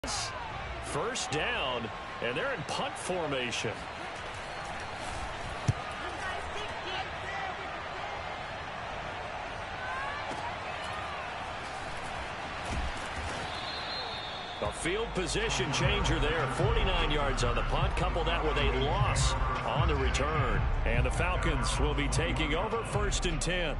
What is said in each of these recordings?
First down, and they're in punt formation. A field position changer there. 49 yards on the punt. Couple that with a loss on the return. And the Falcons will be taking over 1st and 10.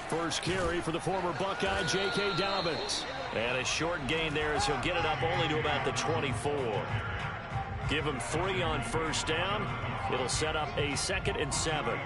First carry for the former Buckeye, J.K. Dobbins. And a short gain there as he'll get it up only to about the 24. Give him 3 on first down. It'll set up a 2nd and 7.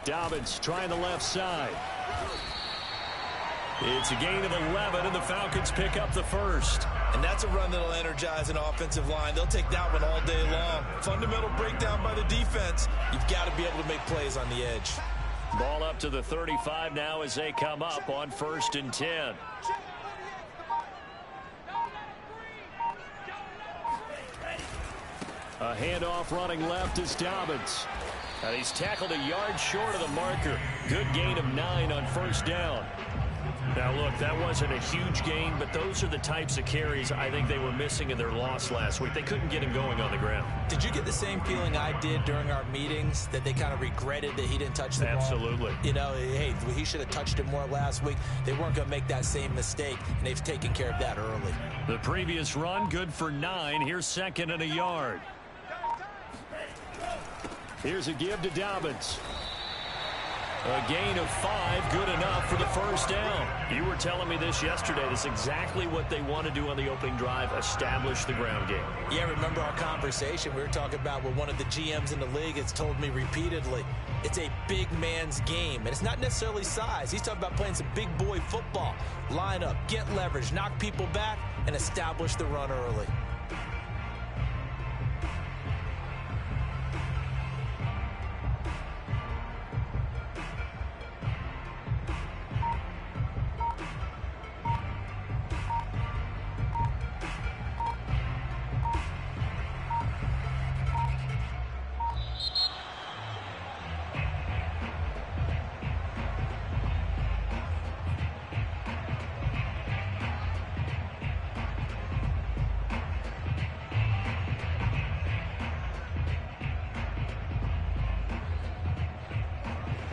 Dobbins trying the left side. It's a gain of 11, and the Falcons pick up the first. And that's a run that'll energize an offensive line. They'll take that one all day long. Fundamental breakdown by the defense. You've got to be able to make plays on the edge. Ball up to the 35 now as they come up on 1st and 10. A handoff running left is Dobbins. And he's tackled a yard short of the marker. Good gain of 9 on first down. Now, look, that wasn't a huge gain, but those are the types of carries I think they were missing in their loss last week. They couldn't get him going on the ground. Did you get the same feeling I did during our meetings, that they kind of regretted that he didn't touch the ball? Absolutely. You know, hey, he should have touched it more last week. They weren't going to make that same mistake, and they've taken care of that early. The previous run, good for 9. Here's 2nd and a yard. Here's a give to Dobbins. A gain of 5, good enough for the first down. You were telling me this yesterday. This is exactly what they want to do on the opening drive, establish the ground game. Yeah, remember our conversation we were talking about with one of the GMs in the league has told me repeatedly, it's a big man's game, and it's not necessarily size. He's talking about playing some big boy football. Line up, get leverage, knock people back, and establish the run early.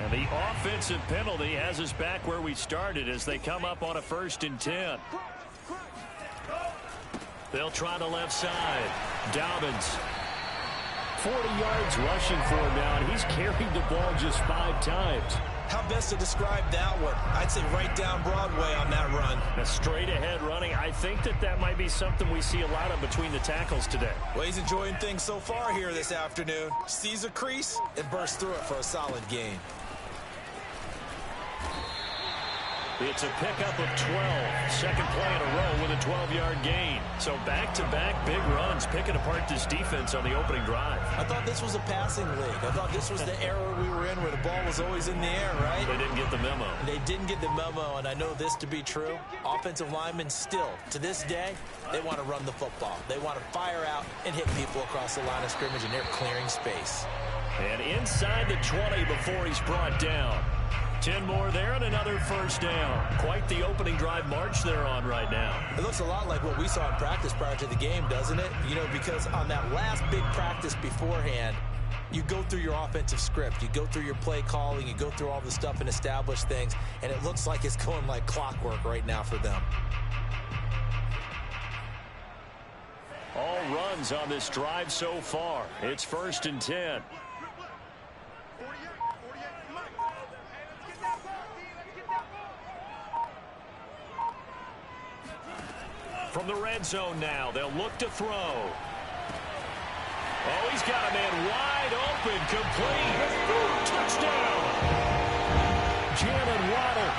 The offensive penalty has us back where we started as they come up on a 1st and 10. They'll try the left side. Dobbins. 40 yards rushing for him now, and he's carried the ball just 5 times. How best to describe that one? I'd say right down Broadway on that run. A straight ahead running. I think that might be something we see a lot of between the tackles today. Well, he's enjoying things so far here this afternoon. Sees a crease and bursts through it for a solid gain. It's a pickup of 12. Second play in a row with a 12-yard gain. So back-to-back big runs, picking apart this defense on the opening drive. I thought this was a passing league. I thought this was the era we were in where the ball was always in the air, right? They didn't get the memo. They didn't get the memo, and I know this to be true. Offensive linemen still, to this day, they want to run the football. They want to fire out and hit people across the line of scrimmage, and they're clearing space. And inside the 20 before he's brought down. 10 more there and another first down. Quite the opening drive march they're on right now. It looks a lot like what we saw in practice prior to the game, doesn't it? You know, because on that last big practice beforehand, you go through your offensive script. You go through your play calling. You go through all the stuff and establish things. And it looks like it's going like clockwork right now for them. All runs on this drive so far. It's 1st and 10. From the red zone now, they'll look to throw. Oh, he's got a man wide open, complete. Touchdown. Jalen Waddle.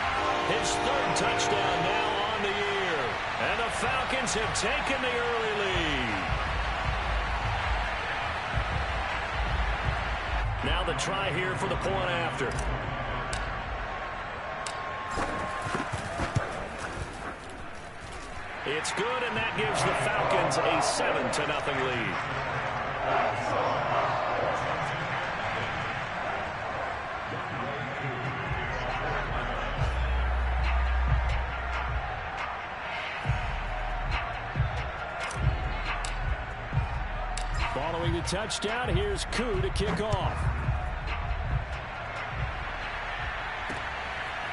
His third touchdown now on the year. And the Falcons have taken the early lead. Now the try here for the point after. It's good, and that gives the Falcons a 7-0 lead. Following the touchdown, here's Koo to kick off.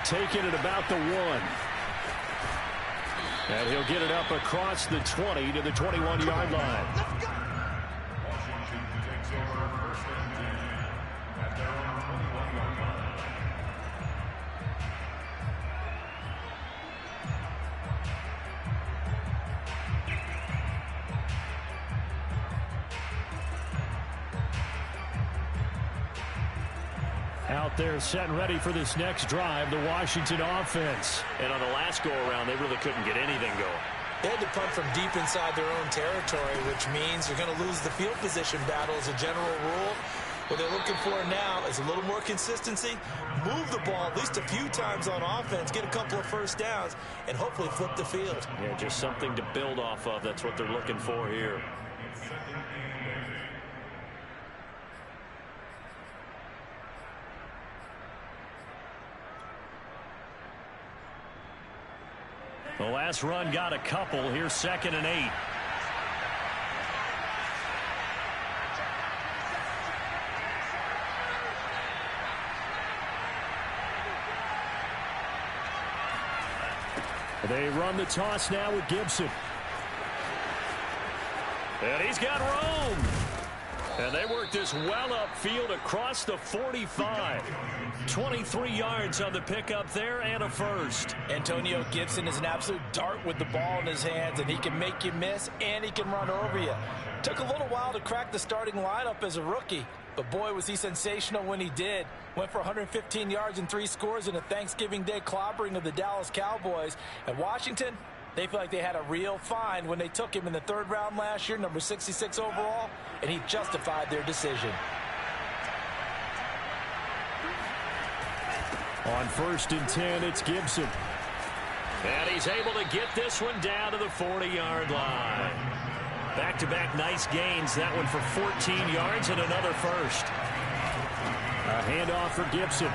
Taking it about the 1. And he'll get it up across the 20 to the 21-yard line. Out there set and ready for this next drive, the Washington offense. And on the last go-around, they really couldn't get anything going. They had to punt from deep inside their own territory, which means you're going to lose the field position battle as a general rule. What they're looking for now is a little more consistency, move the ball at least a few times on offense, get a couple of first downs, and hopefully flip the field. Yeah, just something to build off of. That's what they're looking for here. The last run got a couple. Here's 2nd and 8. They run the toss now with Gibson. And he's got room. And they work this well upfield across the 45. 23 yards on the pickup there and a first. Antonio Gibson is an absolute dart with the ball in his hands, and he can make you miss and he can run over you. Took a little while to crack the starting lineup as a rookie, but boy was he sensational when he did. Went for 115 yards and 3 scores in a Thanksgiving Day clobbering of the Dallas Cowboys. At Washington, they feel like they had a real find when they took him in the 3rd round last year, number 66 overall, and he justified their decision. On 1st and 10, it's Gibson. And he's able to get this one down to the 40-yard line. Back-to-back nice gains. That one for 14 yards and another first. A handoff for Gibson.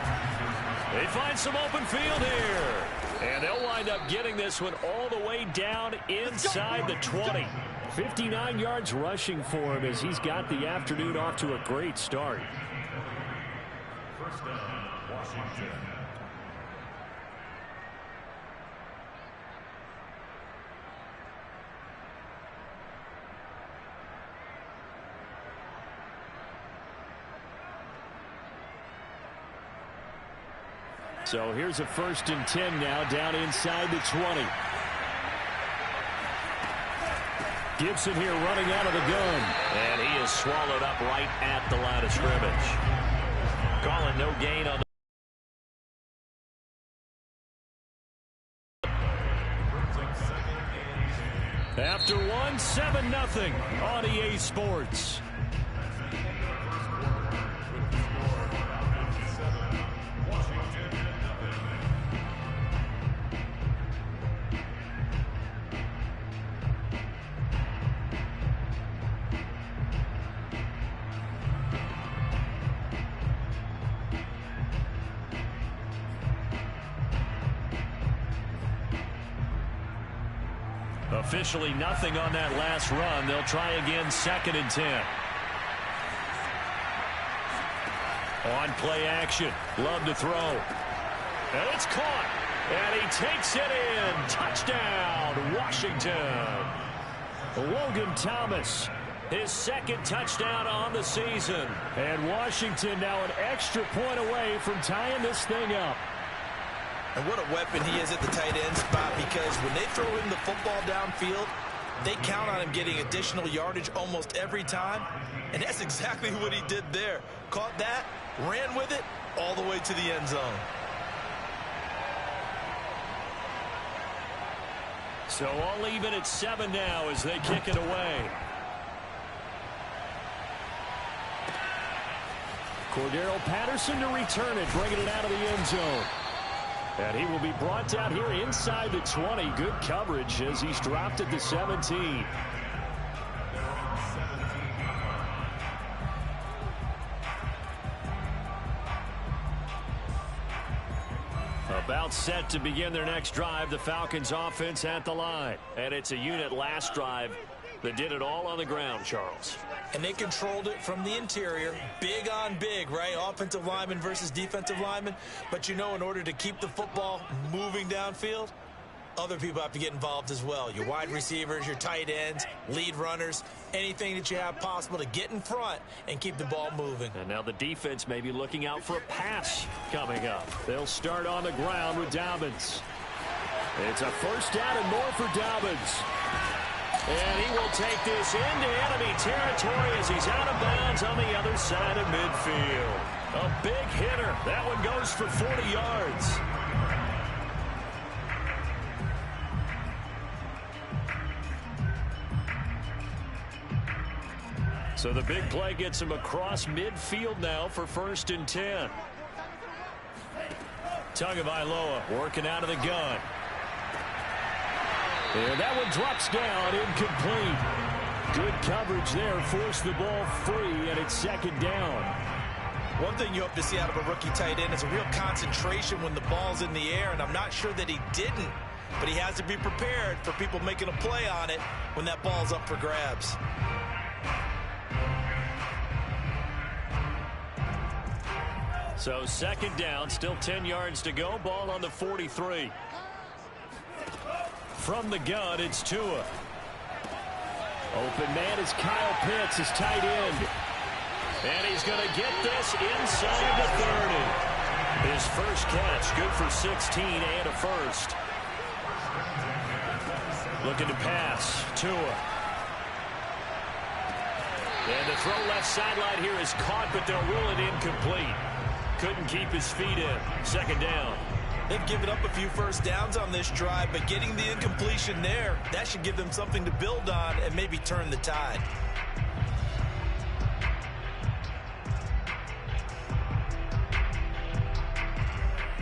They find some open field here. And they'll wind up getting this one all the way down inside the 20. 59 yards rushing for him as he's got the afternoon off to a great start. First down, Washington. So here's a 1st and 10 now down inside the 20. Gibson here running out of the gun. And he is swallowed up right at the line of scrimmage. Calling no gain on the... After 1, 7-0 on EA Sports. Officially nothing on that last run. They'll try again 2nd and 10. On play action. Love to throw. And it's caught. And he takes it in. Touchdown, Washington. Logan Thomas, his 2nd touchdown on the season. And Washington now an extra point away from tying this thing up. And what a weapon he is at the tight end spot, because when they throw him the football downfield, they count on him getting additional yardage almost every time. And that's exactly what he did there. Caught that, ran with it, all the way to the end zone. So all even at 7 now as they kick it away. Cordero Patterson to return it, bringing it out of the end zone. And he will be brought down here inside the 20. Good coverage as he's dropped at the 17. About set to begin their next drive, the Falcons offense at the line. And it's a unit last drive that did it all on the ground, Charles. And they controlled it from the interior. Big on big, right? Offensive lineman versus defensive lineman. But you know, in order to keep the football moving downfield, other people have to get involved as well. Your wide receivers, your tight ends, lead runners, anything that you have possible to get in front and keep the ball moving. And now the defense may be looking out for a pass coming up. They'll start on the ground with Dobbins. It's a first down and more for Dobbins. And he will take this into enemy territory as he's out of bounds on the other side of midfield. A big hitter. That one goes for 40 yards. So the big play gets him across midfield now for 1st and 10. Tagovailoa working out of the gun. And that one drops down, incomplete. Good coverage there, forced the ball free, and it's 2nd down. One thing you hope to see out of a rookie tight end is a real concentration when the ball's in the air, and I'm not sure that he didn't, but he has to be prepared for people making a play on it when that ball's up for grabs. So 2nd down, still 10 yards to go, ball on the 43. From the gun, it's Tua. Open man is Kyle Pitts, his tight end. And he's going to get this inside the 30. His first catch, good for 16 and a first. Looking to pass, Tua. And the throw left sideline here is caught, but they'll rule it incomplete. Couldn't keep his feet in. 2nd down. They've given up a few first downs on this drive, but getting the incompletion there, that should give them something to build on and maybe turn the tide.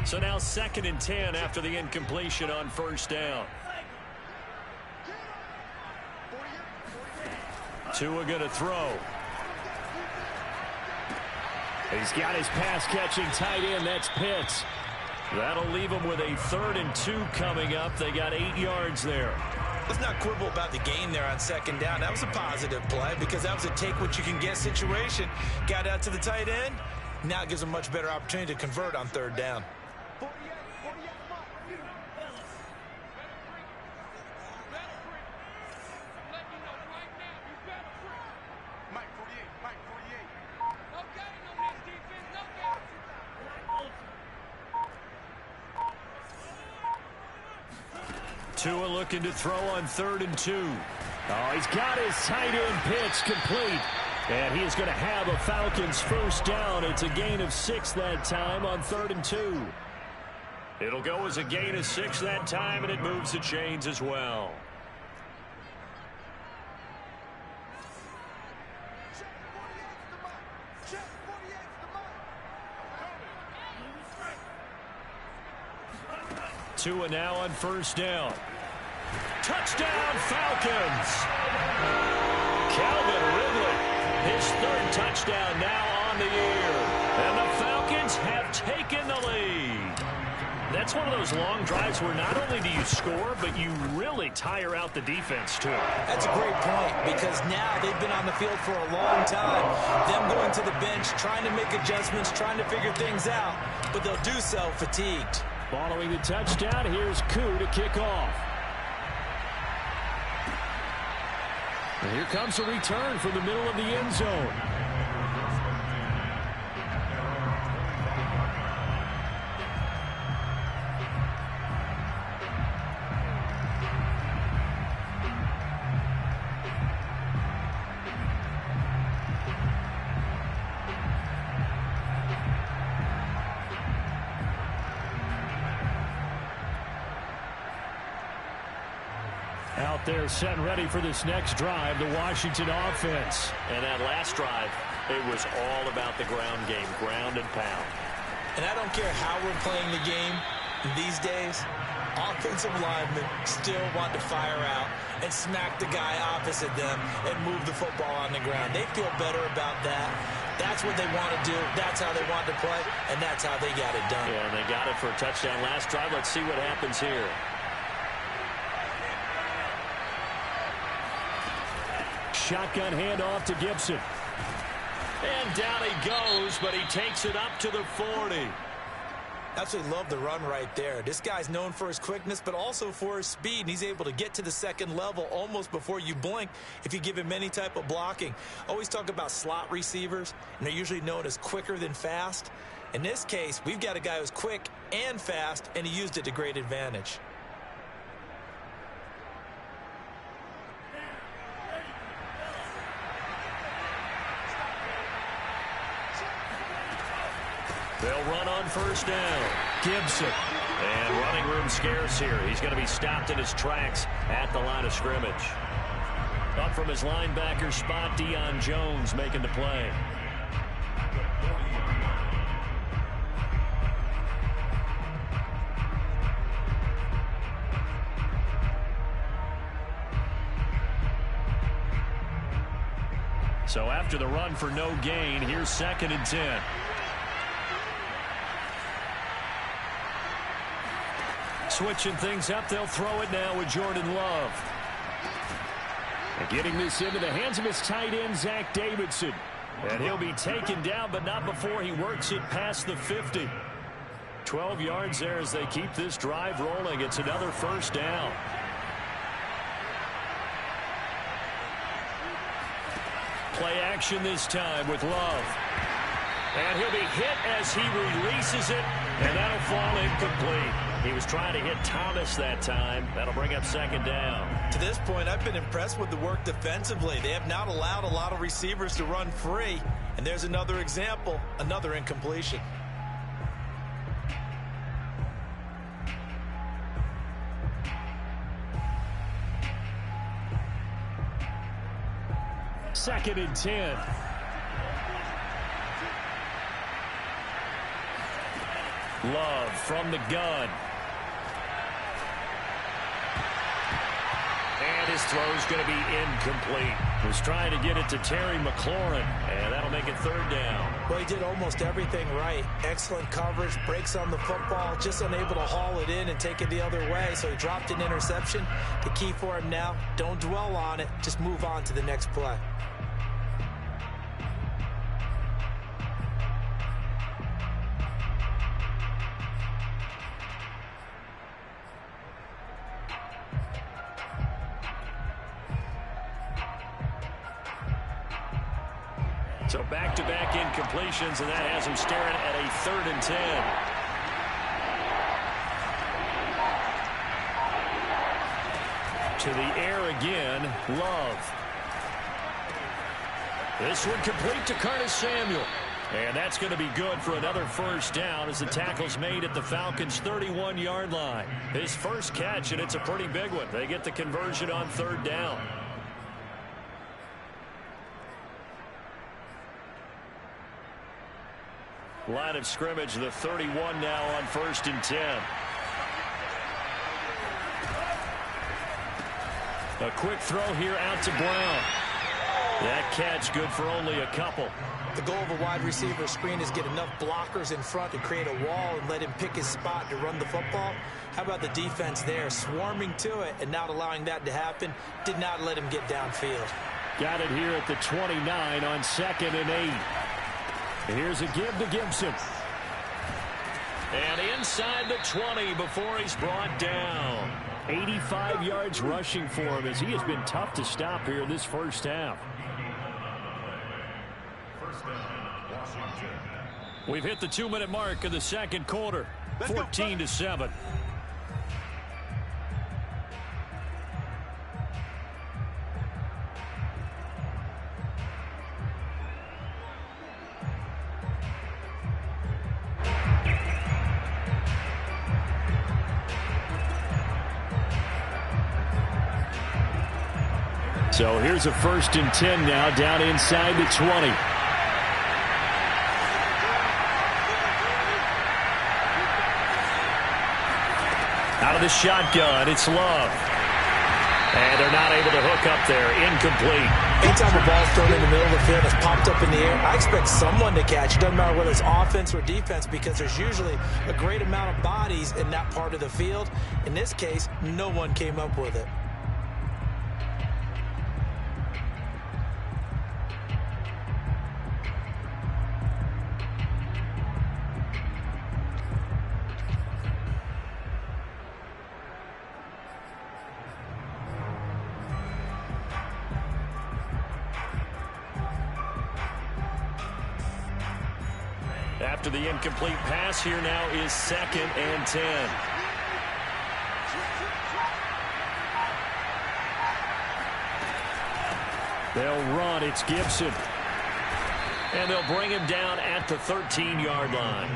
So now 2nd and 10 after the incompletion on 1st down. Tua going to throw. He's got his pass-catching tight end. That's Pitts. That'll leave him with a 3rd and 2 coming up. They got 8 yards there. Let's not quibble about the gain there on 2nd down. That was a positive play because that was a take-what-you-can-get situation. Got out to the tight end. Now it gives them a much better opportunity to convert on 3rd down. Tua looking to throw on 3rd and 2. Oh, he's got his tight end Pitts complete. And he is going to have a Falcons first down. It's a gain of 6 that time on 3rd and 2. It'll go as a gain of 6 that time, and it moves the chains as well. Tua now on 1st down. Touchdown, Falcons! Calvin Ridley, his 3rd touchdown now on the year. And the Falcons have taken the lead. That's one of those long drives where not only do you score, but you really tire out the defense, too. That's a great point because now they've been on the field for a long time. Them going to the bench, trying to make adjustments, trying to figure things out, but they'll do so fatigued. Following the touchdown, here's Koo to kick off. And here comes a return from the middle of the end zone. Out there set and ready for this next drive, the Washington offense. And that last drive, it was all about the ground game, ground and pound. And I don't care how we're playing the game these days, offensive linemen still want to fire out and smack the guy opposite them and move the football on the ground. They feel better about that. That's what they want to do. That's how they want to play, and that's how they got it done. Yeah, and they got it for a touchdown last drive. Let's see what happens here. Shotgun handoff to Gibson. And down he goes, but he takes it up to the 40. Absolutely love the run right there. This guy's known for his quickness, but also for his speed, and he's able to get to the second level almost before you blink if you give him any type of blocking. Always talk about slot receivers, and they're usually known as quicker than fast. In this case, we've got a guy who's quick and fast, and he used it to great advantage. They'll run on first down. Gibson. And running room scarce here. He's going to be stopped in his tracks at the line of scrimmage. Up from his linebacker spot, Deion Jones making the play. So after the run for no gain, here's 2nd and 10. Switching things up, they'll throw it now with Jordan Love. And getting this into the hands of his tight end, Zach Davidson. And he'll be taken down, but not before he works it past the 50. 12 yards there as they keep this drive rolling. It's another first down. Play action this time with Love. And he'll be hit as he releases it, and that'll fall incomplete. He was trying to hit Thomas that time. That'll bring up 2nd down. To this point, I've been impressed with the work defensively. They have not allowed a lot of receivers to run free. And there's another example, another incompletion. Second and 10. Love from the gun. And his throw's going to be incomplete. Was trying to get it to Terry McLaurin, and that'll make it 3rd down. Well, he did almost everything right. Excellent coverage, breaks on the football, just unable to haul it in and take it the other way, so he dropped an interception. The key for him now, don't dwell on it, just move on to the next play. So back-to-back incompletions, and that has him staring at a 3rd and 10. To the air again, Love. This one complete to Curtis Samuel. And that's going to be good for another first down as the tackle's made at the Falcons' 31-yard line. His first catch, and it's a pretty big one. They get the conversion on 3rd down. Line of scrimmage, the 31 now on 1st and 10. A quick throw here out to Brown. That catch good for only a couple. The goal of a wide receiver screen is get enough blockers in front to create a wall and let him pick his spot to run the football. How about the defense there, swarming to it and not allowing that to happen? Did not let him get downfield. Got it here at the 29 on 2nd and 8. Here's a give to Gibson. And inside the 20 before he's brought down. 85 yards rushing for him as he has been tough to stop here in this first half. We've hit the 2-minute mark of the second quarter. 14-7. So here's a 1st and 10 now, down inside the 20. Out of the shotgun, it's Love. And they're not able to hook up there. Incomplete. Anytime a ball's thrown in the middle of the field, it's popped up in the air, I expect someone to catch. It doesn't matter whether it's offense or defense, because there's usually a great amount of bodies in that part of the field. In this case, no one came up with it. After the incomplete pass, here now is 2nd and 10. They'll run. It's Gibson. And they'll bring him down at the 13-yard line.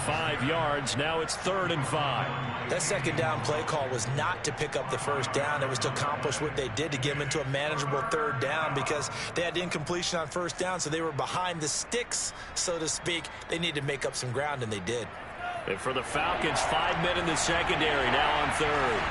5 yards. Now it's 3rd and 5. That second down play call was not to pick up the first down. It was to accomplish what they did, to get them into a manageable 3rd down, because they had incompletion on 1st down, so they were behind the sticks, so to speak. They needed to make up some ground, and they did. And for the Falcons, 5 men in the secondary, now on 3rd.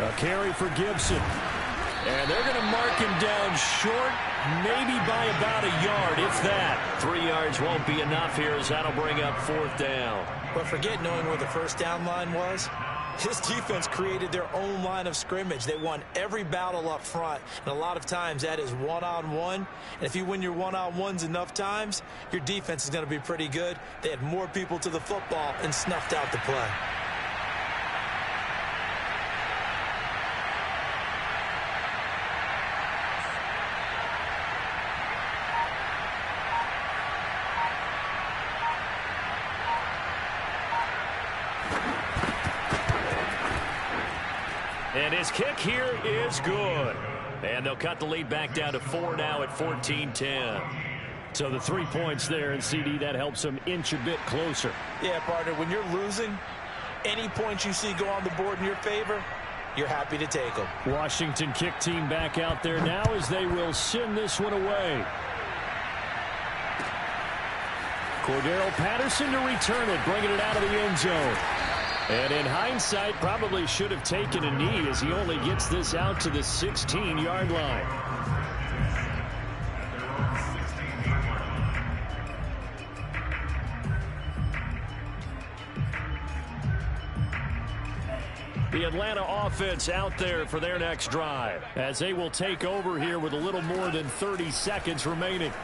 A carry for Gibson. And they're going to mark him down short, maybe by about a yard, if that. 3 yards won't be enough here, as that'll bring up 4th down. But forget knowing where the first down line was. This defense created their own line of scrimmage. They won every battle up front, and a lot of times that is one-on-one. And if you win your one-on-ones enough times, your defense is going to be pretty good. They had more people to the football and snuffed out the play. And his kick here is good. And they'll cut the lead back down to 4 now at 14-10. So the 3 points there, and CD, that helps them inch a bit closer. Yeah, partner, when you're losing, any points you see go on the board in your favor, you're happy to take them. Washington kick team back out there now as they will send this one away. Cordero Patterson to return it, bringing it out of the end zone. And in hindsight, probably should have taken a knee, as he only gets this out to the 16-yard line. The Atlanta offense out there for their next drive, as they will take over here with a little more than 30 seconds remaining.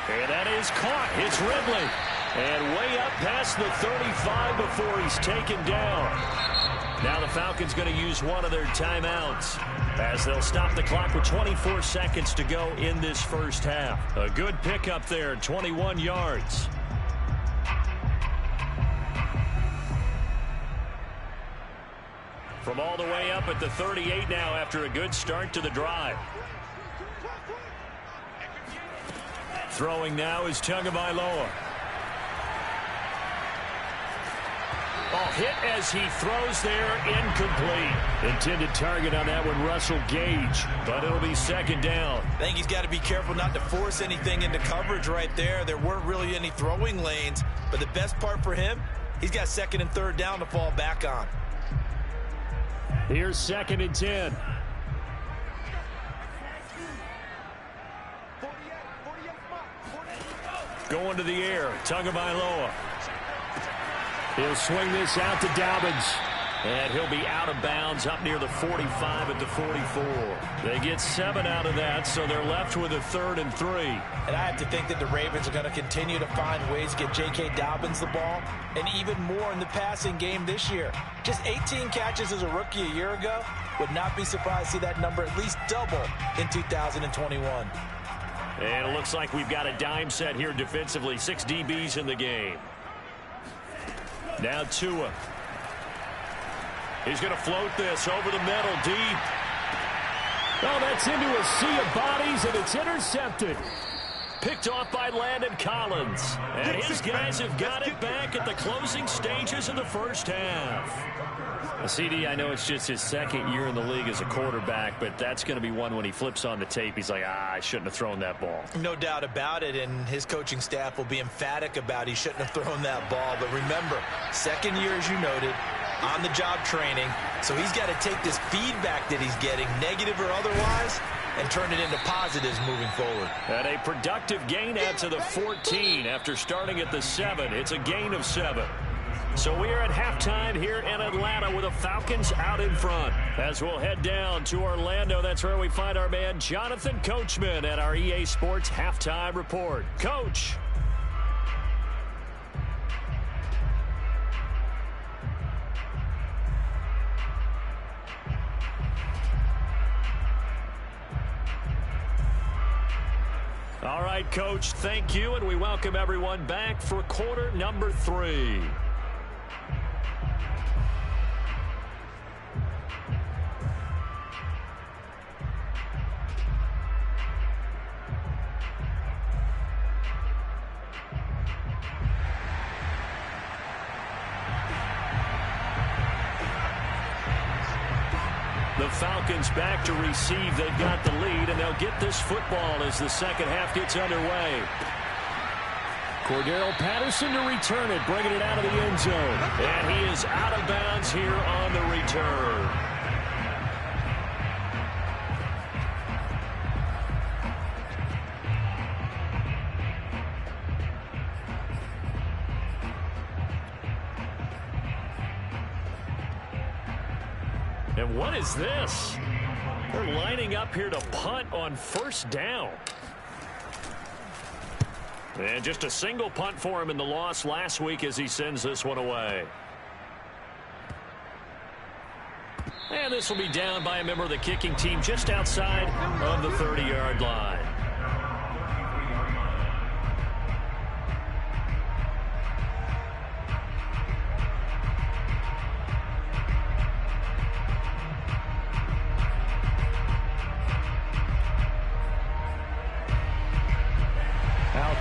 And that is caught. It's Ridley. And way up past the 35 before he's taken down. Now the Falcons going to use one of their timeouts, as they'll stop the clock with 24 seconds to go in this first half. A good pickup there, 21 yards. From all the way up at the 38 now after a good start to the drive. Throwing now is Tagovailoa. Oh, hit as he throws there, incomplete. Intended target on that one, Russell Gage, but it'll be 2nd down. I think he's got to be careful not to force anything into coverage right there. There weren't really any throwing lanes, but the best part for him, he's got 2nd and 3rd down to fall back on. Here's 2nd and 10. Going to the air, Tagovailoa. He'll swing this out to Dobbins. And he'll be out of bounds up near the 45 at the 44. They get 7 out of that, so they're left with a 3rd and 3. And I have to think that the Ravens are going to continue to find ways to get J.K. Dobbins the ball, and even more in the passing game this year. Just 18 catches as a rookie a year ago. Would not be surprised to see that number at least double in 2021. And it looks like we've got a dime set here defensively. 6 DBs in the game. Now Tua. He's going to float this over the middle deep. Oh, that's into a sea of bodies, and it's intercepted. Picked off by Landon Collins. And his guys have got it back at the closing stages of the first half. CD, I know it's just his second year in the league as a quarterback, but that's going to be one when he flips on the tape. He's like, I shouldn't have thrown that ball. No doubt about it, and his coaching staff will be emphatic about he shouldn't have thrown that ball. But remember, second year, as you noted, on-the-job training, so he's got to take this feedback that he's getting, negative or otherwise, and turn it into positives moving forward. And a productive gain out to the 14 after starting at the 7. It's a gain of 7. So we are at halftime here in Atlanta with the Falcons out in front. As we'll head down to Orlando, that's where we find our man Jonathan Coachman at our EA Sports Halftime Report. Coach. All right, Coach, thank you, and we welcome everyone back for quarter number 3. The Falcons back to receive. They've got the lead, and they'll get this football as the second half gets underway. Cordero Patterson to return it, bringing it out of the end zone. And he is out of bounds here on the return. And what is this? They're lining up here to punt on first down. And just a single punt for him in the loss last week as he sends this one away. And this will be down by a member of the kicking team just outside of the 30-yard line.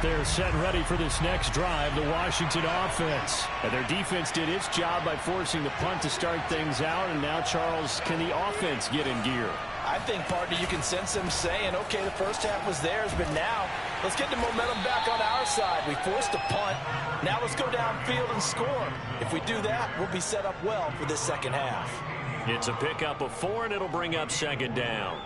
They're set and ready for this next drive, the Washington offense. And their defense did its job by forcing the punt to start things out. And now, Charles, can the offense get in gear? I think, partner, you can sense them saying, okay, the first half was theirs, but now let's get the momentum back on our side. We forced a punt. Now let's go downfield and score. If we do that, we'll be set up well for this second half. It's a pickup of 4, and it'll bring up second down.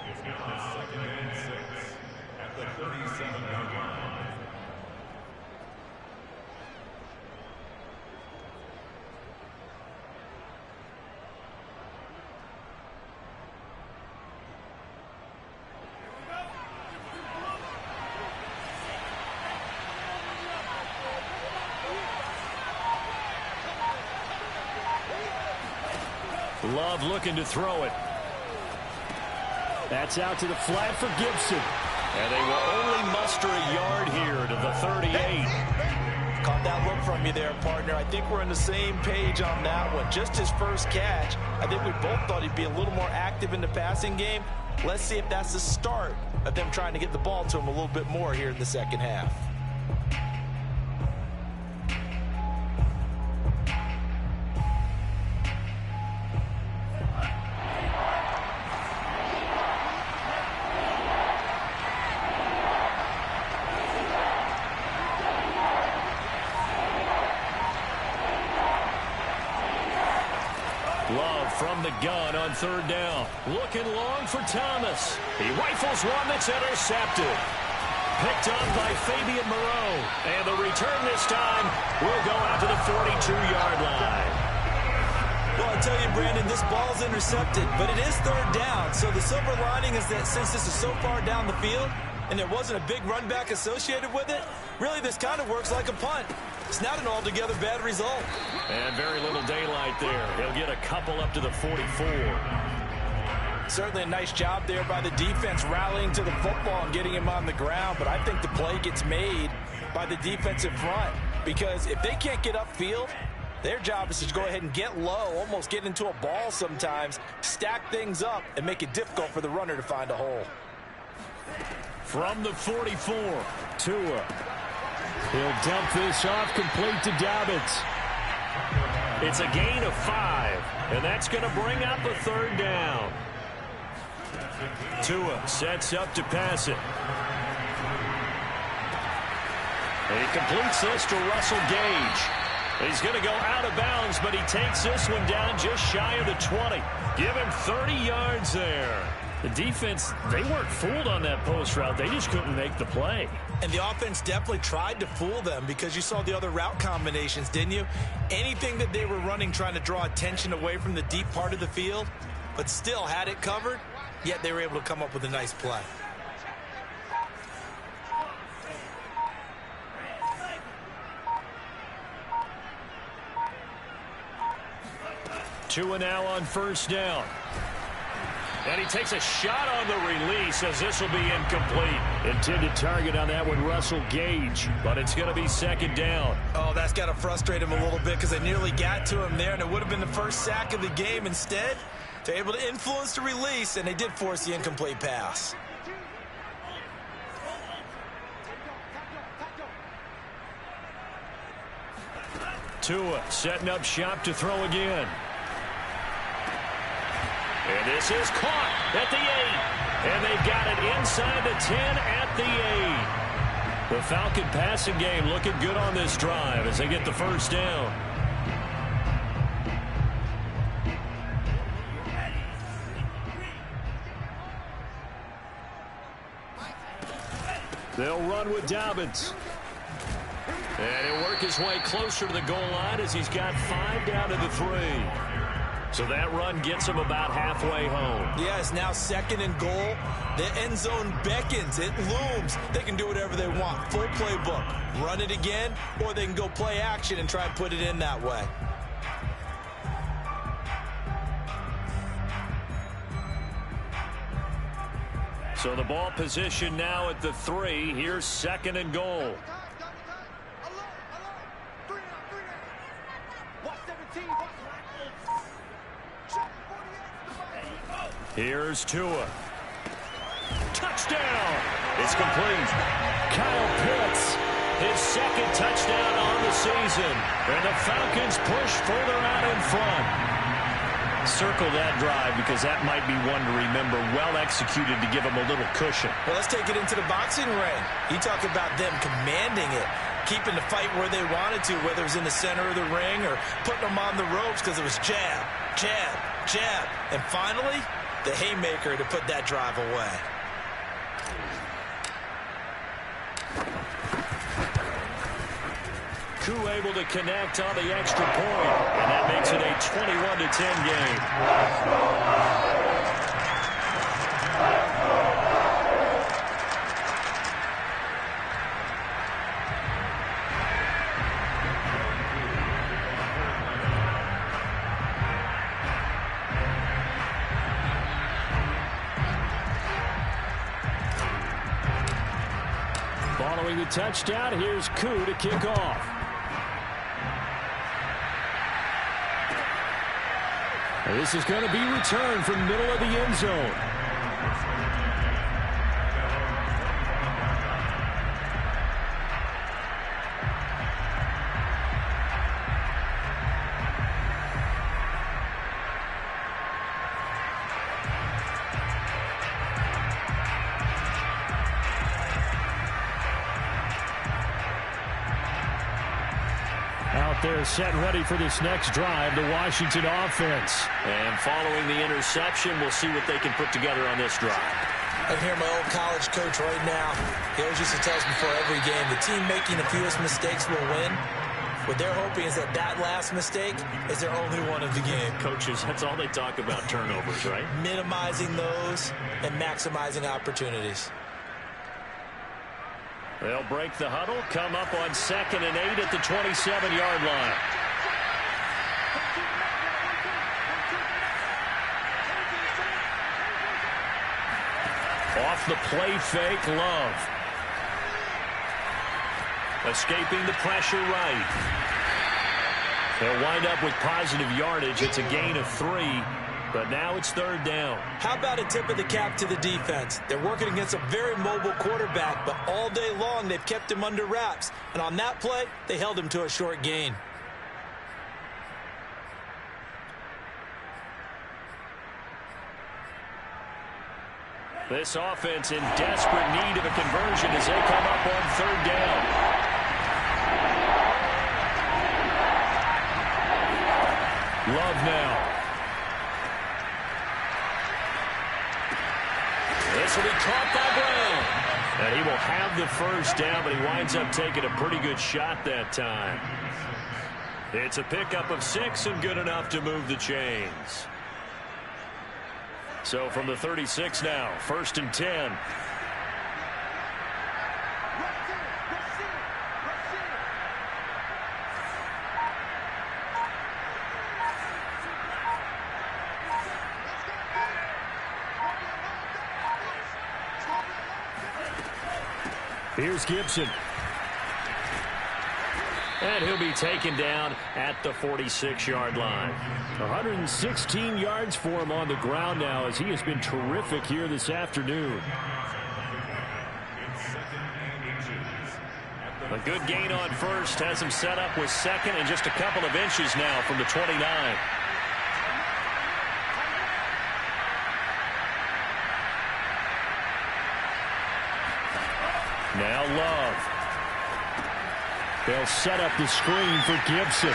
Love looking to throw it. That's out to the flat for Gibson. And they will only muster a yard here to the 38. Caught that look from you there, partner. I think we're on the same page on that one. Just his first catch. I think we both thought he'd be a little more active in the passing game. Let's see if that's the start of them trying to get the ball to him a little bit more here in the second half. Love from the gun on third down. Looking long for Thomas. He rifles one that's intercepted. Picked up by Fabian Moreau. And the return this time will go out to the 42-yard line. Well, I tell you, Brandon, this ball's intercepted, but it is third down. So the silver lining is that since this is so far down the field and there wasn't a big run back associated with it, really this kind of works like a punt. It's not an altogether bad result. And very little daylight there. He'll get a couple up to the 44. Certainly a nice job there by the defense rallying to the football and getting him on the ground. But I think the play gets made by the defensive front. Because if they can't get upfield, Their job is to go ahead and get low, almost get into a ball sometimes, stack things up, and make it difficult for the runner to find a hole. From the 44, Tua. He'll dump this off, complete to Dobbins. It's a gain of 5, and that's going to bring up a third down. Tua sets up to pass it. And he completes this to Russell Gage. He's going to go out of bounds, but he takes this one down just shy of the 20. Give him 30 yards there. The defense, they weren't fooled on that post route. They just couldn't make the play. And the offense definitely tried to fool them because you saw the other route combinations, didn't you? Anything that they were running trying to draw attention away from the deep part of the field, but still had it covered, yet they were able to come up with a nice play. Tua now on first down. And he takes a shot on the release as this will be incomplete. Intended target on that one, Russell Gage. But it's going to be second down. Oh, that's got to frustrate him a little bit because they nearly got to him there, and it would have been the first sack of the game. Instead, they're able to influence the release, and they did force the incomplete pass. Tua setting up shop to throw again. And this is caught at the 8. And they've got it inside the 10 at the 8. The Falcon passing game looking good on this drive as they get the first down. They'll run with Dobbins. And he'll work his way closer to the goal line as he's got 5 down to the 3. So that run gets him about halfway home. Yeah, it's now second and goal. The end zone beckons. It looms. They can do whatever they want. Full playbook. Run it again, or they can go play action and try and put it in that way. So the ball position now at the 3. Here's second and goal. Here's Tua. Touchdown! It's complete. Kyle Pitts, his second touchdown on the season. And the Falcons push further out in front. Circle that drive because that might be one to remember. Well executed to give them a little cushion. Well, let's take it into the boxing ring. You talk about them commanding it, keeping the fight where they wanted to, whether it was in the center of the ring or putting them on the ropes because it was jab, jab, jab. And finally, the haymaker to put that drive away. Koo able to connect on the extra point, and that makes it a 21-10 game. Following the touchdown, here's Koo to kick off. This is going to be returned from middle of the end zone. They're set ready for this next drive, the Washington offense. And following the interception, we'll see what they can put together on this drive. I hear my old college coach right now. He always used to tell us before every game, the team making the fewest mistakes will win. What they're hoping is that that last mistake is their only one of the game. Coaches, that's all they talk about, turnovers, right? Minimizing those and maximizing opportunities. They'll break the huddle, come up on 2nd and 8 at the 27-yard line. Off the play fake, Love. Escaping the pressure right. They'll wind up with positive yardage. It's a gain of 3, but now it's 3rd down. How about a tip of the cap to the defense? They're working against a very mobile quarterback, but all day long they've kept him under wraps. And on that play, they held him to a short gain. This offense in desperate need of a conversion as they come up on 3rd down. Love now. This will be caught by Brown. And he will have the 1st down, but he winds up taking a pretty good shot that time. It's a pickup of 6 and good enough to move the chains. So from the 36 now, 1st and 10. Here's Gibson. And he'll be taken down at the 46-yard line. 116 yards for him on the ground now as he has been terrific here this afternoon. A good gain on 1st has him set up with 2nd and just a couple of inches now from the 29. Now Love. They'll set up the screen for Gibson.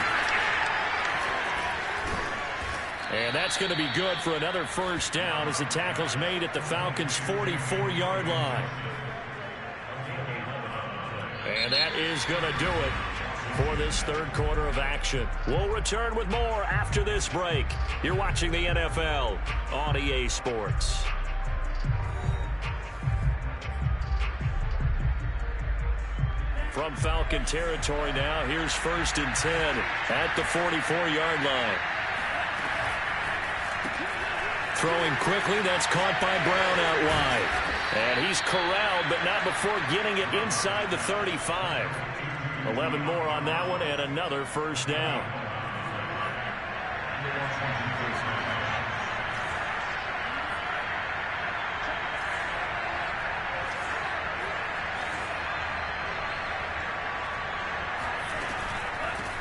And that's going to be good for another 1st down as the tackle's made at the Falcons' 44-yard line. And that is going to do it for this 3rd quarter of action. We'll return with more after this break. You're watching the NFL on EA Sports. From Falcon territory now, here's 1st and 10 at the 44-yard line. Throwing quickly, that's caught by Brown out wide. And he's corralled, but not before getting it inside the 35. 11 more on that one, and another 1st down.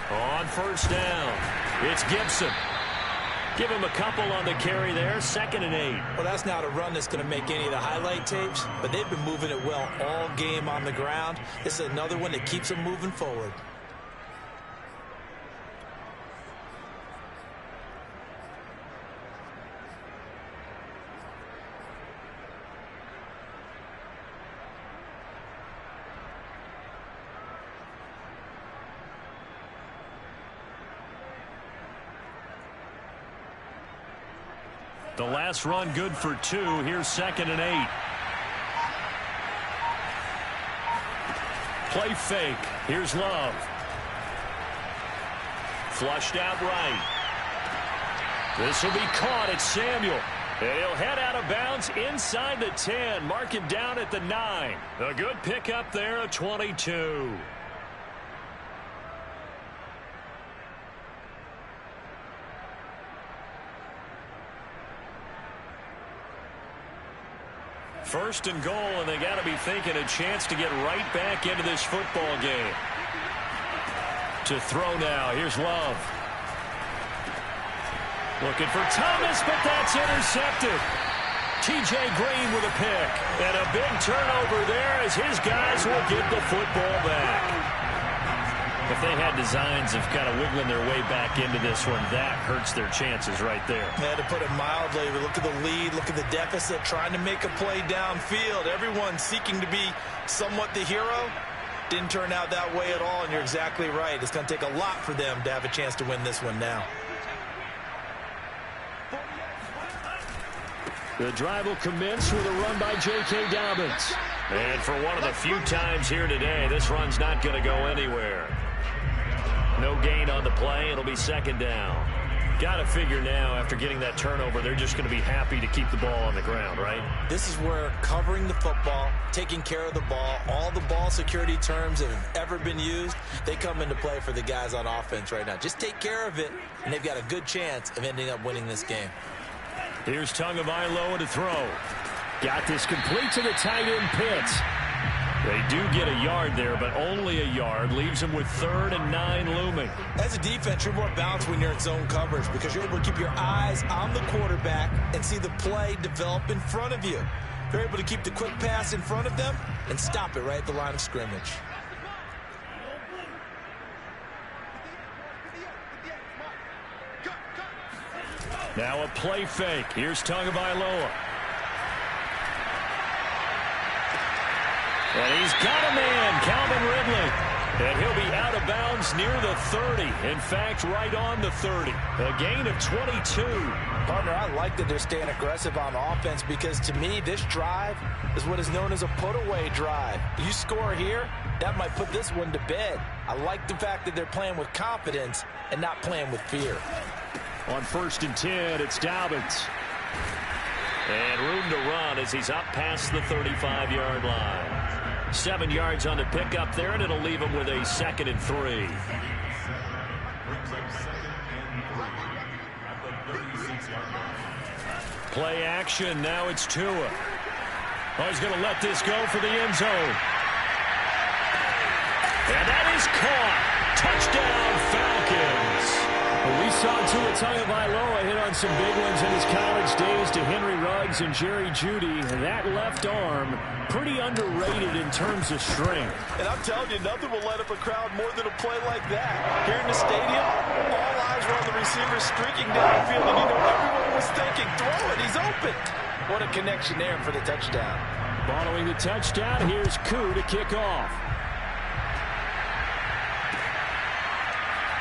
On 1st down, it's Gibson. Give him a couple on the carry there, 2nd and 8. Well, that's not a run that's going to make any of the highlight tapes, but they've been moving it well all game on the ground. This is another one that keeps them moving forward. The last run good for 2. Here's 2nd and 8. Play fake. Here's Love. Flushed out right. This will be caught. It's Samuel. And he'll head out of bounds inside the 10. Mark him down at the 9. A good pickup there, a 22. First and goal, and they got to be thinking a chance to get right back into this football game. To throw now. Here's Love. Looking for Thomas, but that's intercepted. T.J. Green with a pick. And a big turnover there as his guys will get the football back. If they had designs of kind of wiggling their way back into this one, that hurts their chances right there. Yeah, to put it mildly, we look at the lead, look at the deficit, trying to make a play downfield. Everyone seeking to be somewhat the hero. Didn't turn out that way at all, and you're exactly right. It's going to take a lot for them to have a chance to win this one now. The drive will commence with a run by J.K. Dobbins. And for one of the few times here today, this run's not going to go anywhere. No gain on the play. It'll be 2nd down. Got to figure now, after getting that turnover, they're just going to be happy to keep the ball on the ground, right? This is where covering the football, taking care of the ball, all the ball security terms that have ever been used, they come into play for the guys on offense right now. Just take care of it, and they've got a good chance of ending up winning this game. Here's Tagovailoa to throw. Got this complete to the tight end Pitts. They do get a yard there, but only a yard. Leaves them with 3rd and 9 looming. As a defense, you're more balanced when you're in zone coverage because you're able to keep your eyes on the quarterback and see the play develop in front of you. You're able to keep the quick pass in front of them and stop it right at the line of scrimmage. Now a play fake. Here's Tagovailoa. And he's got a man, Calvin Ridley. And he'll be out of bounds near the 30. In fact, right on the 30. A gain of 22. Partner, I like that they're staying aggressive on offense because, to me, this drive is what is known as a put-away drive. You score here, that might put this one to bed. I like the fact that they're playing with confidence and not playing with fear. On 1st and 10, it's Dobbins. And room to run as he's up past the 35-yard line. 7 yards on the pickup there, and it'll leave him with a 2nd and 3. Play action. Now it's Tua. Oh, he's going to let this go for the end zone. And that is caught. Touchdown, Falcons. We saw Tua Tagovailoa hit on some big ones in his college days to Henry Ruggs and Jerry Jeudy. That left arm, pretty underrated in terms of strength. And I'm telling you, nothing will light up a crowd more than a play like that. Here in the stadium, all eyes were on the receiver streaking downfield, and you know everyone was thinking, throw it, he's open. What a connection there for the touchdown. Following the touchdown, here's Koo to kick off.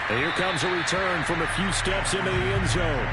And here comes a return from a few steps into the end zone.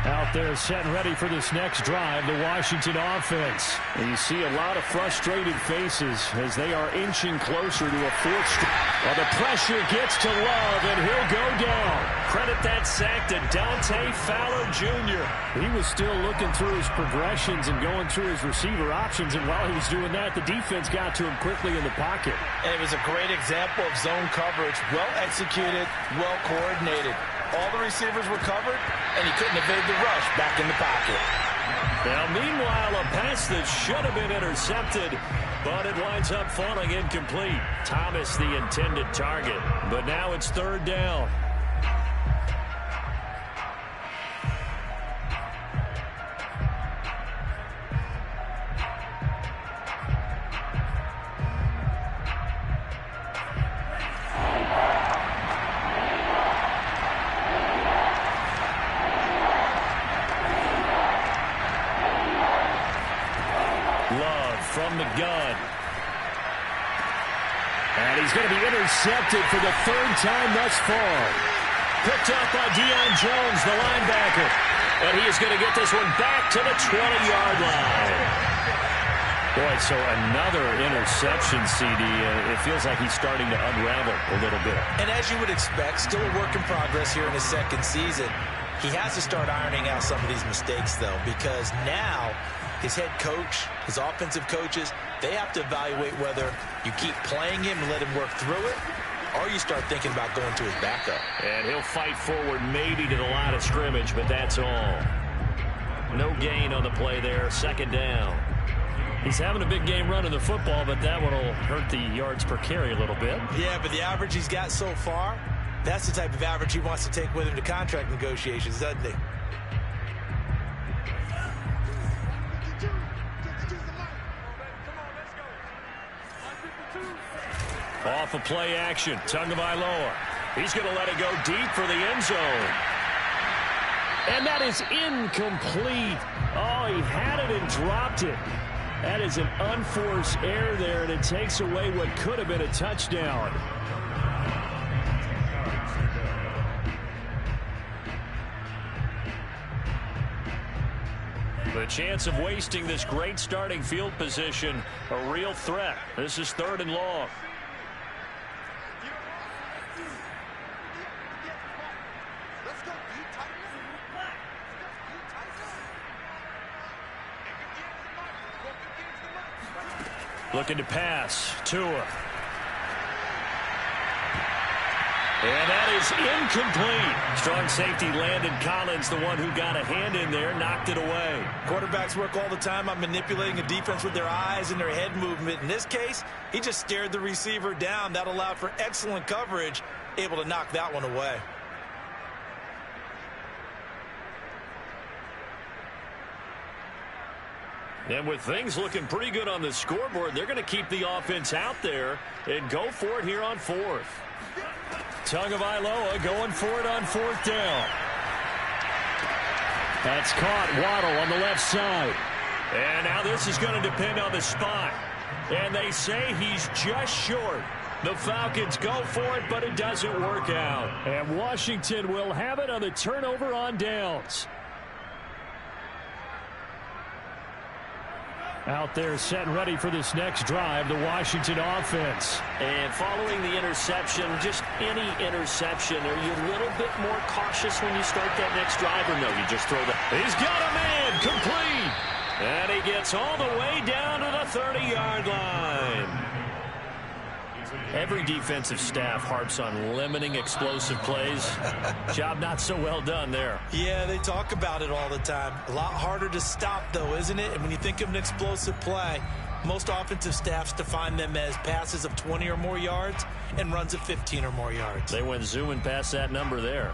Out there setting ready for this next drive, the Washington offense. And you see a lot of frustrated faces as they are inching closer to a 4th straight. Well, the pressure gets to Love, and he'll go down. Credit that sack to Dante Fowler Jr. He was still looking through his progressions and going through his receiver options, and while he was doing that, the defense got to him quickly in the pocket. And it was a great example of zone coverage, well executed, well coordinated. All the receivers were covered, and he couldn't evade the rush back in the pocket. Now, meanwhile, a pass that should have been intercepted, but it winds up falling incomplete. Thomas, the intended target, but now it's 3rd down. From the gun. And he's going to be intercepted for the 3rd time thus far. Picked up by Deion Jones, the linebacker. And he is going to get this one back to the 20-yard line. Boy, so another interception, CD. It feels like he's starting to unravel a little bit. And as you would expect, still a work in progress here in his 2nd season. He has to start ironing out some of these mistakes, though, because now his head coach, his offensive coaches, they have to evaluate whether you keep playing him and let him work through it, or you start thinking about going to his backup. And he'll fight forward maybe to the line of scrimmage, but that's all. No gain on the play there, 2nd down. He's having a big game running the football, but that one will hurt the yards per carry a little bit. Yeah, but the average he's got so far, that's the type of average he wants to take with him to contract negotiations, doesn't he? Off of play action, Tagovailoa. He's going to let it go deep for the end zone. And that is incomplete. Oh, he had it and dropped it. That is an unforced error there, and it takes away what could have been a touchdown. The chance of wasting this great starting field position, a real threat. This is 3rd and long. Looking to pass. Tua. And that is incomplete. Strong safety Landon Collins, the one who got a hand in there, knocked it away. Quarterbacks work all the time on manipulating a defense with their eyes and their head movement. In this case, he just stared the receiver down. That allowed for excellent coverage, able to knock that one away. And with things looking pretty good on the scoreboard, they're going to keep the offense out there and go for it here on 4th. Tagovailoa going for it on 4th down. That's caught. Waddle on the left side. And now this is going to depend on the spot. And they say he's just short. The Falcons go for it, but it doesn't work out. And Washington will have it on the turnover on downs. Out there set and ready for this next drive, the Washington offense. And following the interception, just any interception, are you a little bit more cautious when you start that next drive, or no, you just throw that? He's got a man, complete. And he gets all the way down to the 30-yard line. Every defensive staff harps on limiting explosive plays. Job not so well done there. Yeah, they talk about it all the time. A lot harder to stop, though, isn't it? And when you think of an explosive play, most offensive staffs define them as passes of 20 or more yards and runs of 15 or more yards. They went zooming past that number there.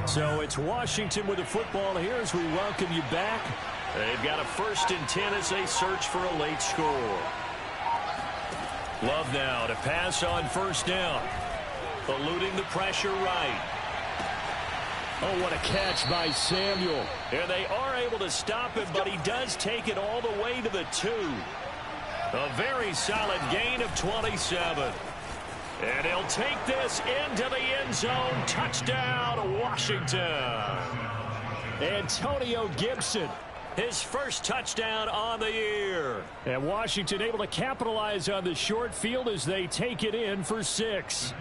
So it's Washington with the football here as we welcome you back. They've got a 1st and 10 as they search for a late score. Love now to pass on 1st down. Eluding the pressure right. Oh, what a catch by Samuel. And they are able to stop him, but he does take it all the way to the 2. A very solid gain of 27. And he'll take this into the end zone. Touchdown, Washington. Antonio Gibson. His first touchdown on the year. And Washington able to capitalize on the short field as they take it in for 6.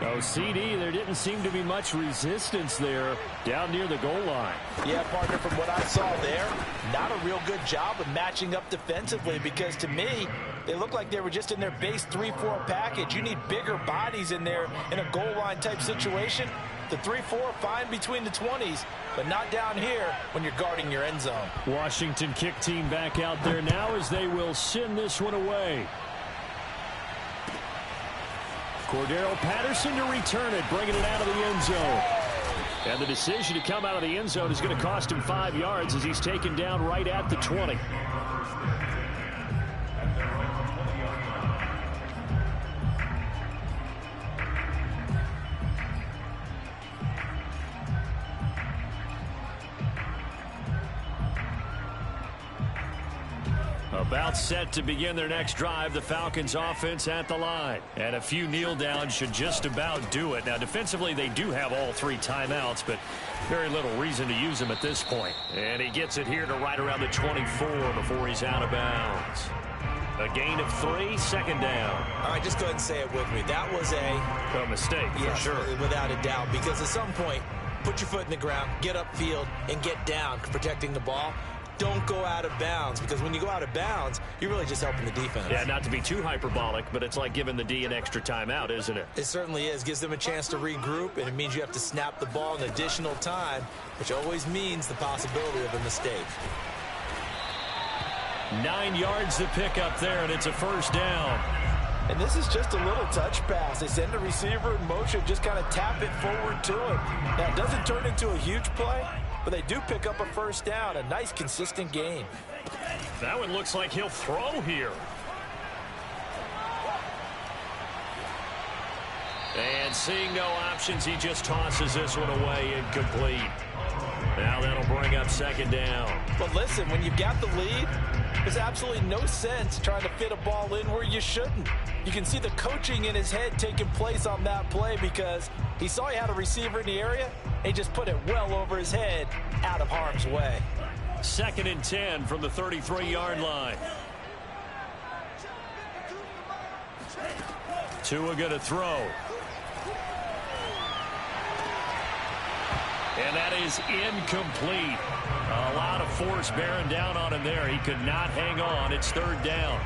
Oh, CD, there didn't seem to be much resistance there down near the goal line. Yeah, partner, from what I saw there, not a real good job of matching up defensively, because to me, they look like they were just in their base 3-4 package. You need bigger bodies in there in a goal line type situation. The 3-4 fine between the 20s, but not down here when you're guarding your end zone. Washington kick team back out there now as they will send this one away. Cordero Patterson to return it, bringing it out of the end zone. And the decision to come out of the end zone is going to cost him 5 yards as he's taken down right at the 20. About set to begin their next drive, the Falcons offense at the line. And a few kneel downs should just about do it. Now, defensively, they do have all 3 timeouts, but very little reason to use them at this point. And he gets it here to right around the 24 before he's out of bounds. A gain of 3, 2nd down. All right, just go ahead and say it with me. That was a mistake, for sure. Without a doubt, because at some point, put your foot in the ground, get upfield, and get down, protecting the ball. Don't go out of bounds, because when you go out of bounds, you're really just helping the defense. Yeah, not to be too hyperbolic, but it's like giving the D an extra timeout, isn't it? It certainly is. Gives them a chance to regroup, and it means you have to snap the ball in additional time, which always means the possibility of a mistake. 9 yards to pick up there, and it's a 1st down. And this is just a little touch pass. They send the receiver in motion, just kind of tap it forward to him. Now, it doesn't turn into a huge play, but they do pick up a 1st down, a nice, consistent gain. That one looks like he'll throw here. And seeing no options, he just tosses this one away, incomplete. Now that'll bring up second down. But listen, when you've got the lead, there's absolutely no sense trying to fit a ball in where you shouldn't. You can see the coaching in his head taking place on that play because he saw he had a receiver in the area, and he just put it well over his head out of harm's way. 2nd and 10 from the 33-yard line. Tua going to throw. And that is incomplete. A lot of force bearing down on him there. He could not hang on. It's 3rd down.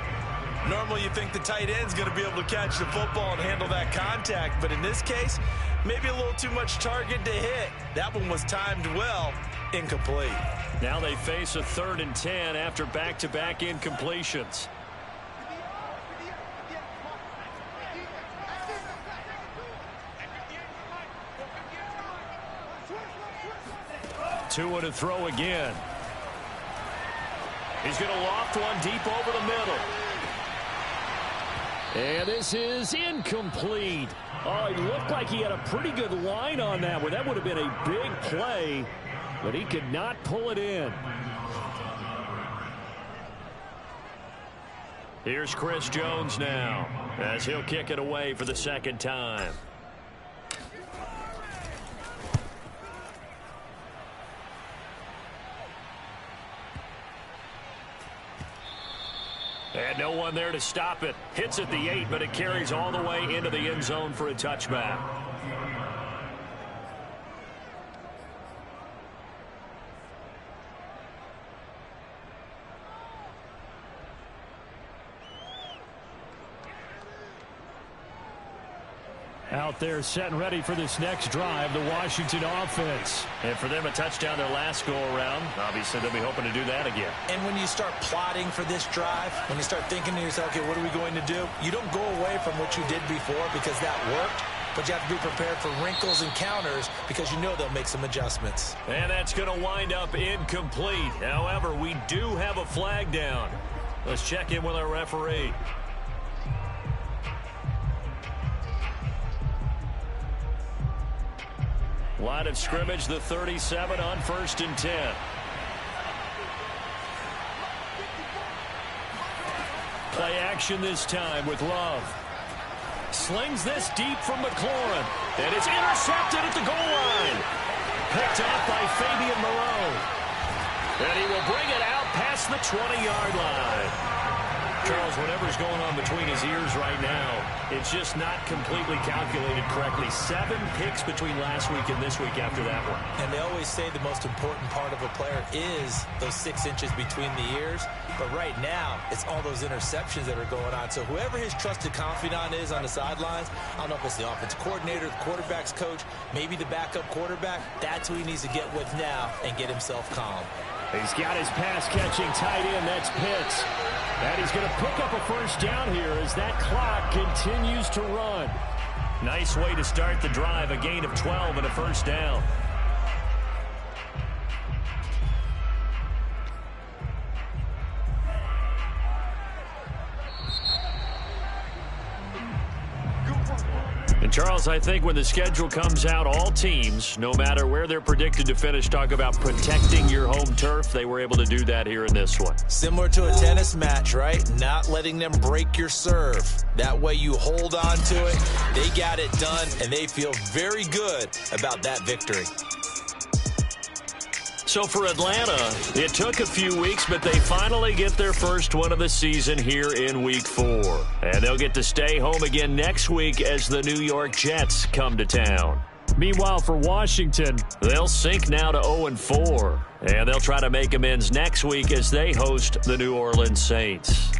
Normally you think the tight end's going to be able to catch the football and handle that contact, but in this case, maybe a little too much target to hit. That one was timed well. Incomplete. Now they face a 3rd and 10 after back-to-back incompletions. Tua to throw again. He's going to loft one deep over the middle. And this is incomplete. Oh, he looked like he had a pretty good line on that one. That would have been a big play, but he could not pull it in. Here's Chris Jones now, as he'll kick it away for the 2nd time. And no one there to stop it. Hits at the 8, but it carries all the way into the end zone for a touchback. Out there set and ready for this next drive, the Washington offense. And for them, a touchdown their last go-around. Obviously, they'll be hoping to do that again. And when you start plotting for this drive, when you start thinking to yourself, okay, what are we going to do? You don't go away from what you did before because that worked, but you have to be prepared for wrinkles and counters because you know they'll make some adjustments. And that's going to wind up incomplete. However, we do have a flag down. Let's check in with our referee. Line of scrimmage, the 37 on 1st and 10. Play action this time with Love. Slings this deep from McLaurin. And it's intercepted at the goal line. Picked off by Fabian Moreau. And he will bring it out past the 20-yard line. Charles, whatever's going on between his ears right now, it's just not completely calculated correctly. 7 picks between last week and this week after that one. And they always say the most important part of a player is those 6 inches between the ears. But right now, it's all those interceptions that are going on. So whoever his trusted confidant is on the sidelines, I don't know if it's the offensive coordinator, the quarterback's coach, maybe the backup quarterback, that's who he needs to get with now and get himself calm. He's got his pass-catching tight end. That's Pitts. And he's going to pick up a 1st down here as that clock continues to run. Nice way to start the drive. A gain of 12 and a 1st down. And Charles, I think when the schedule comes out, all teams, no matter where they're predicted to finish, talk about protecting your home turf. They were able to do that here in this one. Similar to a tennis match, right? Not letting them break your serve. That way you hold on to it. They got it done, and they feel very good about that victory. So for Atlanta, it took a few weeks, but they finally get their first one of the season here in Week 4. And they'll get to stay home again next week as the New York Jets come to town. Meanwhile, for Washington, they'll sink now to 0-4. And they'll try to make amends next week as they host the New Orleans Saints.